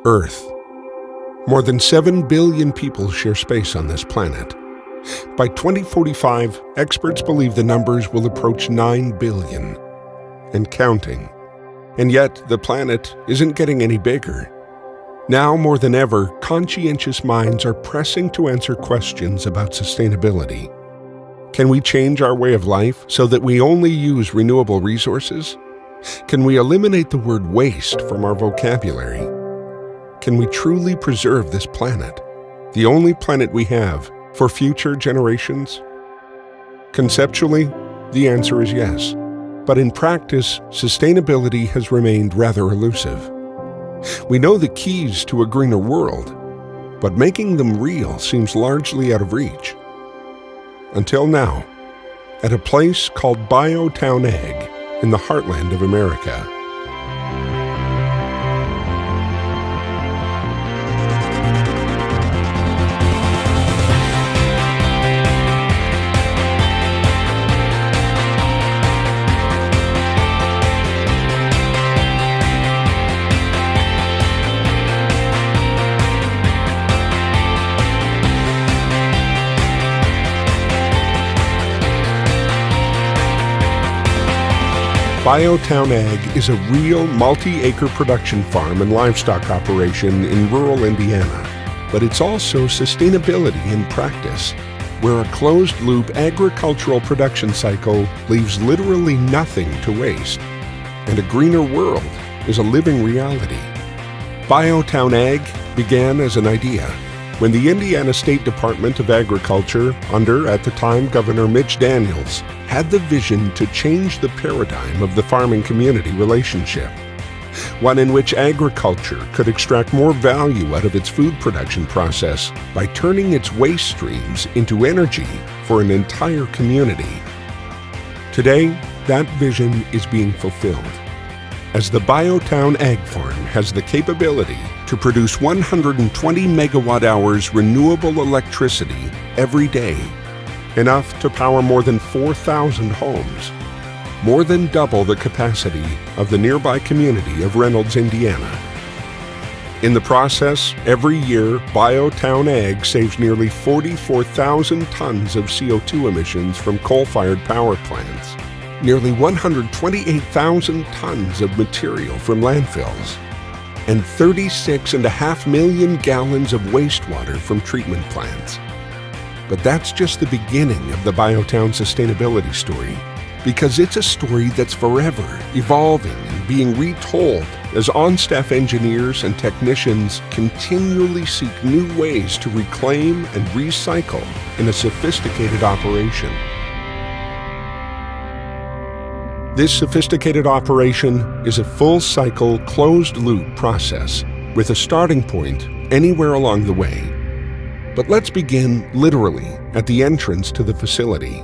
Earth. More than 7 billion people share space on this planet. By 2045, experts believe the numbers will approach 9 billion. And counting. And yet, the planet isn't getting any bigger. Now more than ever, conscientious minds are pressing to answer questions about sustainability. Can we change our way of life so that we only use renewable resources? Can we eliminate the word waste from our vocabulary? Can we truly preserve this planet, the only planet we have, for future generations? Conceptually, the answer is yes. But in practice, sustainability has remained rather elusive. We know the keys to a greener world, but making them real seems largely out of reach. Until now, at a place called BioTown Ag in the heartland of America. BioTown Ag is a real multi-acre production farm and livestock operation in rural Indiana. But it's also sustainability in practice, where a closed-loop agricultural production cycle leaves literally nothing to waste. And a greener world is a living reality. BioTown Ag began as an idea when the Indiana State Department of Agriculture, under, at the time, Governor Mitch Daniels, had the vision to change the paradigm of the farming community relationship, one in which agriculture could extract more value out of its food production process by turning its waste streams into energy for an entire community. Today, that vision is being fulfilled, as the BioTown Ag Farm has the capability to produce 120 megawatt-hours renewable electricity every day, enough to power more than 4,000 homes, more than double the capacity of the nearby community of Reynolds, Indiana. In the process, every year, BioTown Ag saves nearly 44,000 tons of CO2 emissions from coal-fired power plants, nearly 128,000 tons of material from landfills, and 36.5 million gallons of wastewater from treatment plants. But that's just the beginning of the BioTown sustainability story, because it's a story that's forever evolving and being retold as on-staff engineers and technicians continually seek new ways to reclaim and recycle in a sophisticated operation. This sophisticated operation is a full-cycle, closed-loop process with a starting point anywhere along the way. But let's begin literally at the entrance to the facility.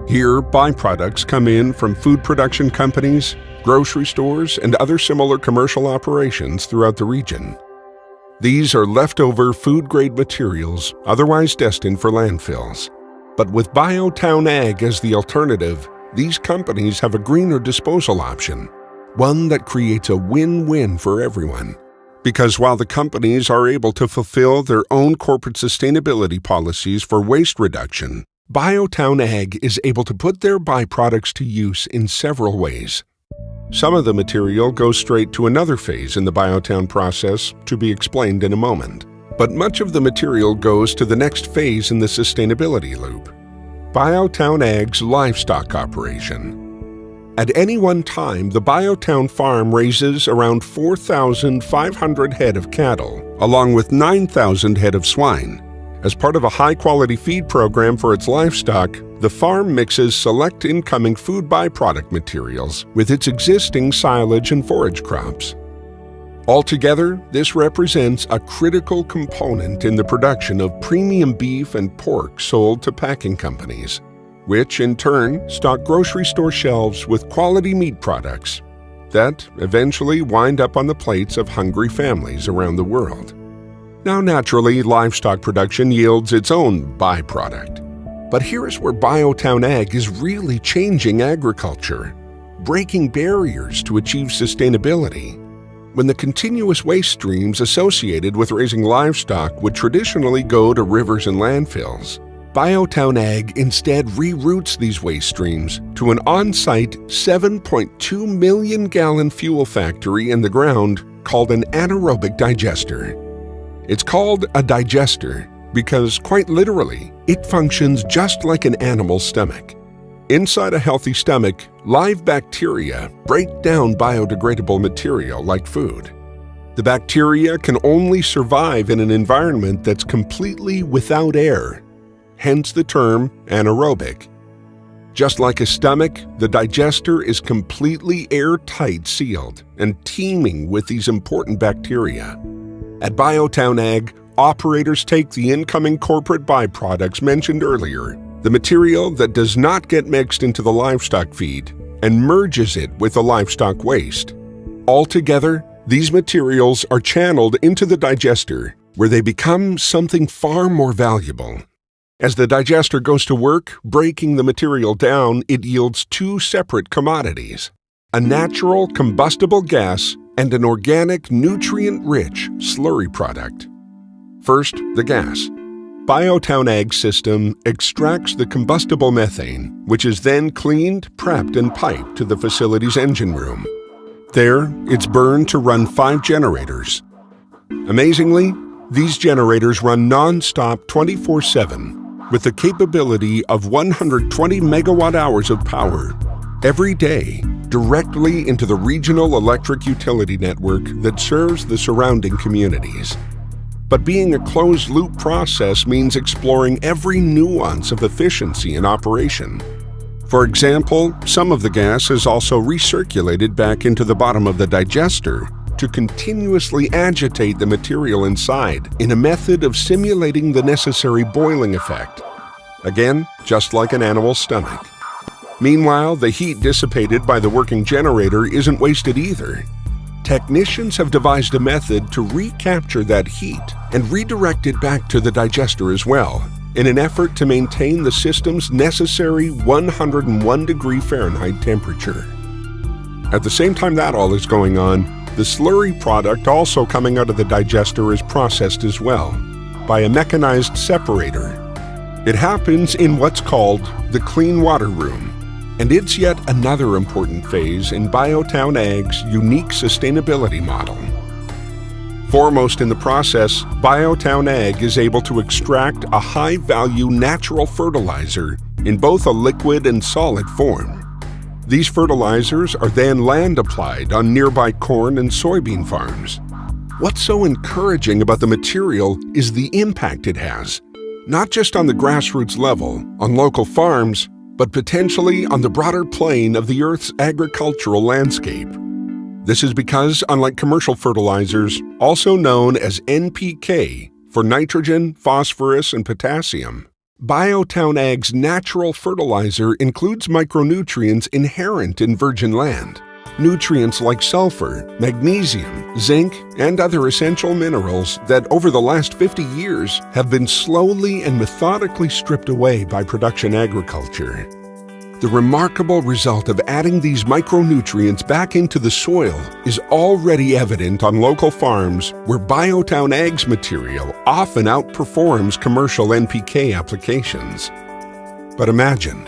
Here, byproducts come in from food production companies, grocery stores, and other similar commercial operations throughout the region. These are leftover food-grade materials otherwise destined for landfills. But with BioTown Ag as the alternative, these companies have a greener disposal option, one that creates a win-win for everyone. Because while the companies are able to fulfill their own corporate sustainability policies for waste reduction, BioTown Ag is able to put their byproducts to use in several ways. Some of the material goes straight to another phase in the BioTown process, to be explained in a moment. But much of the material goes to the next phase in the sustainability loop: BioTown Ag's livestock operation. At any one time, the BioTown farm raises around 4,500 head of cattle, along with 9,000 head of swine. As part of a high-quality feed program for its livestock, the farm mixes select incoming food byproduct materials with its existing silage and forage crops. Altogether, this represents a critical component in the production of premium beef and pork sold to packing companies, which in turn stock grocery store shelves with quality meat products that eventually wind up on the plates of hungry families around the world. Now, naturally, livestock production yields its own byproduct. But here is where BioTown Ag is really changing agriculture, breaking barriers to achieve sustainability. when the continuous waste streams associated with raising livestock would traditionally go to rivers and landfills. BioTown Ag instead reroutes these waste streams to an on-site 7.2 million gallon fuel factory in the ground called an anaerobic digester. It's called a digester because, quite literally, it functions just like an animal's stomach. Inside a healthy stomach, live bacteria break down biodegradable material like food. The bacteria can only survive in an environment that's completely without air, hence the term anaerobic. Just like a stomach, the digester is completely airtight sealed and teeming with these important bacteria. At BioTown Ag, operators take the incoming corporate byproducts mentioned earlier, the material that does not get mixed into the livestock feed, and merges it with the livestock waste. Altogether, these materials are channeled into the digester, where they become something far more valuable. As the digester goes to work, breaking the material down, it yields two separate commodities: a natural combustible gas and an organic, nutrient-rich slurry product. First, the gas. BioTown Ag system extracts the combustible methane, which is then cleaned, prepped, and piped to the facility's engine room. There, it's burned to run 5 generators. Amazingly, these generators run non-stop 24/7 with the capability of 120 megawatt-hours of power every day directly into the regional electric utility network that serves the surrounding communities. But being a closed-loop process means exploring every nuance of efficiency in operation. For example, some of the gas is also recirculated back into the bottom of the digester to continuously agitate the material inside in a method of simulating the necessary boiling effect. Again, just like an animal's stomach. Meanwhile, the heat dissipated by the working generator isn't wasted either. Technicians have devised a method to recapture that heat and redirect it back to the digester as well, in an effort to maintain the system's necessary 101 degree Fahrenheit temperature. At the same time that all is going on, the slurry product also coming out of the digester is processed as well, by a mechanized separator. It happens in what's called the clean water room, and it's yet another important phase in BioTown Ag's unique sustainability model. Foremost in the process, BioTown Ag is able to extract a high-value natural fertilizer in both a liquid and solid form. These fertilizers are then land-applied on nearby corn and soybean farms. What's so encouraging about the material is the impact it has, not just on the grassroots level, on local farms, but potentially on the broader plane of the Earth's agricultural landscape. This is because, unlike commercial fertilizers, also known as NPK for nitrogen, phosphorus, and potassium, BioTown Ag's natural fertilizer includes micronutrients inherent in virgin land. Nutrients like sulfur, magnesium, zinc, and other essential minerals that over the last 50 years have been slowly and methodically stripped away by production agriculture. The remarkable result of adding these micronutrients back into the soil is already evident on local farms where BioTown Ag's material often outperforms commercial NPK applications. But imagine,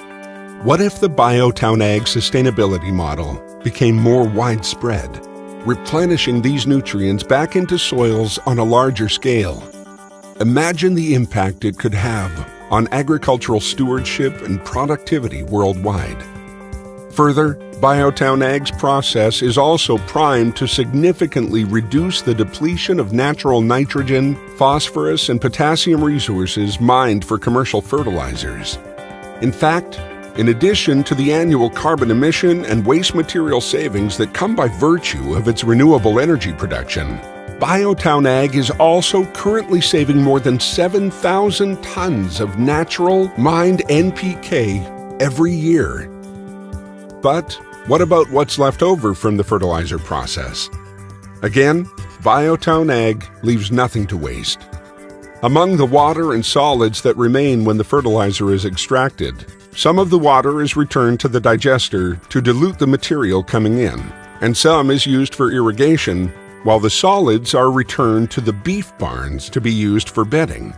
what if the BioTown Ag sustainability model became more widespread, replenishing these nutrients back into soils on a larger scale? Imagine the impact it could have on agricultural stewardship and productivity worldwide. Further, BioTown Ag's process is also primed to significantly reduce the depletion of natural nitrogen, phosphorus, and potassium resources mined for commercial fertilizers. In fact, in addition to the annual carbon emission and waste material savings that come by virtue of its renewable energy production, BioTown Ag is also currently saving more than 7,000 tons of natural mined NPK every year. But what about what's left over from the fertilizer process? Again, BioTown Ag leaves nothing to waste. Among the water and solids that remain when the fertilizer is extracted, some of the water is returned to the digester to dilute the material coming in, and some is used for irrigation, while the solids are returned to the beef barns to be used for bedding.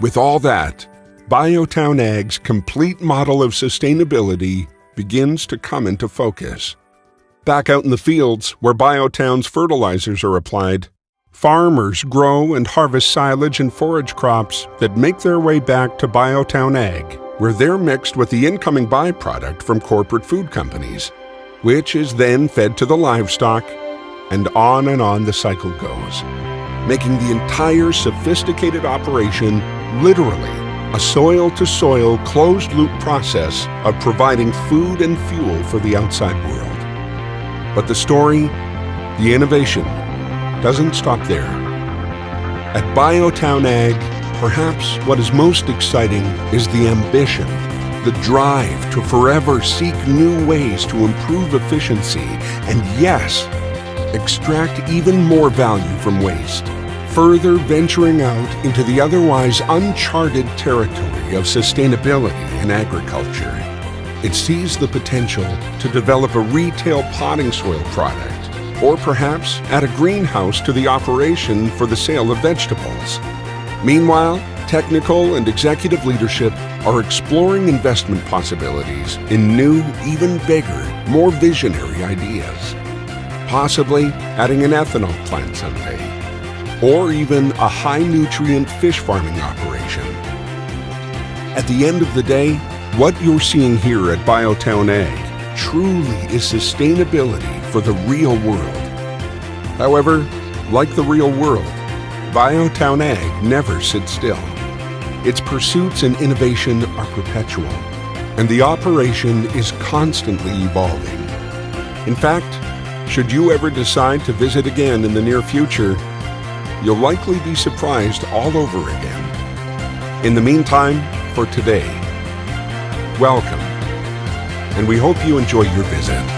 With all that, BioTown Ag's complete model of sustainability begins to come into focus. Back out in the fields where BioTown's fertilizers are applied, farmers grow and harvest silage and forage crops that make their way back to BioTown Ag, where they're mixed with the incoming byproduct from corporate food companies, which is then fed to the livestock, and on the cycle goes, making the entire sophisticated operation literally a soil-to-soil closed-loop process of providing food and fuel for the outside world. But the story, the innovation, doesn't stop there. At BioTown Ag, perhaps what is most exciting is the ambition, the drive to forever seek new ways to improve efficiency and, yes, extract even more value from waste, further venturing out into the otherwise uncharted territory of sustainability in agriculture. It sees the potential to develop a retail potting soil product, or perhaps add a greenhouse to the operation for the sale of vegetables. Meanwhile, technical and executive leadership are exploring investment possibilities in new, even bigger, more visionary ideas. Possibly adding an ethanol plant someday, or even a high-nutrient fish farming operation. At the end of the day, what you're seeing here at BioTown Ag truly is sustainability for the real world. However, like the real world, BioTown Ag never sits still. Its pursuits and innovation are perpetual, and the operation is constantly evolving. In fact, should you ever decide to visit again in the near future, you'll likely be surprised all over again. In the meantime, for today, welcome, and we hope you enjoy your visit.